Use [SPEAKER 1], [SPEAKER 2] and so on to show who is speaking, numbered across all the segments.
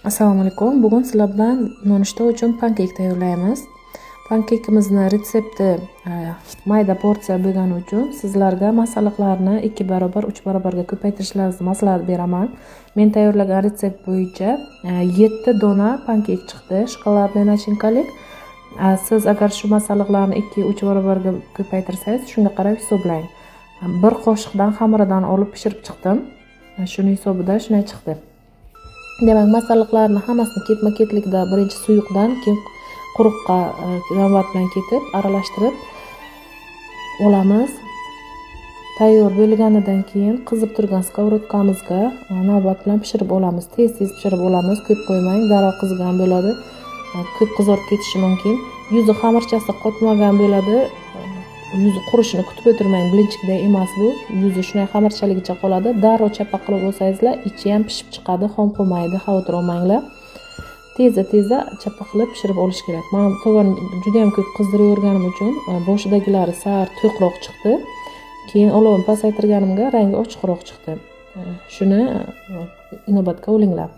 [SPEAKER 1] Assalomu alaykum. Bugun sizlar bilan nonushta uchun pankek tayyorlaymiz. Pankekimizni retsepti mayda porsiya bo'lgani uchun sizlarga masalliqlarni 2 barobar, 3 barobarga ko'paytirishlaringizni maslahat beraman. Men tayyorlagan retsept bo'yicha 7 dona pankek chiqdi, shokoladli nachinkalik. Siz agar shu masalliqlarni 2-3 barobarga ko'paytirsangiz, shunga qarab hisoblang. 1 qoshiqdan xamiridan olib pishirib chiqdim. Shuning hisobida shunday chiqdi. Demak, masalliqlarni hammasini ketma-ketlikda birinchi suyuqdan, keyin quruqqa navbat bilan ketib aralashtirib olamiz. Tayyor bo'lganidan keyin qizib turgan skоворodkamizga navbat bilan pishirib olamiz. Tez-tez pishirib olamiz, ko'p qo'ymang, darrov qizigan bo'ladi. Ko'p qizarib ketishi mumkin. Yuzi xamirchasi qotmagan bo'ladi. Yuzi qurishini kutib o'tirmang, blinchikday emas bu. Yuzi shunday xamirchaligicha qoladi. Darrov chapa qilib olsangizlar, ichi ham pishib chiqadi, xom qolmaydi, xavotir olmanglar. Tezda chapa qilib pishirib olish kerak. Men to'g'ri juda ham ko'p qizdirayotganim uchun boshidagilari sar to'qroq chiqdi. Keyin olovni pasaytirganimga rangi ochiqroq chiqdi. Shuni inobatga olinglar.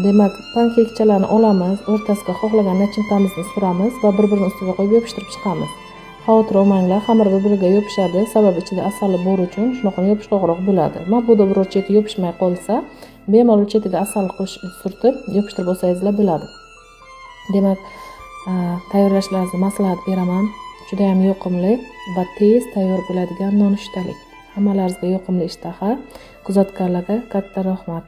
[SPEAKER 1] Demak, pankekchalarni olamiz, o'rtasiga xohlagan nachinkamizni suramiz va bir-birini ustiga qo'yib yopishtirib chiqamiz. Xavotir olmanglar, xamir bir-biriga yopishadi, sababi ichida asali bor uchun shunaqa yopishqoqroq bo'ladi. Mabodo biror cheti yopishmay qolsa, bemalol chetiga asal surtib yopishtirib olsangizlar bo'ladi. Demak, tayyorlashlaringizni maslahat beraman. Juda ham yoqimli va tez tayyor bo'ladigan nonushtalik. Hammalaringizga yoqimli ishtaha. Kuzatganlarga katta rahmat.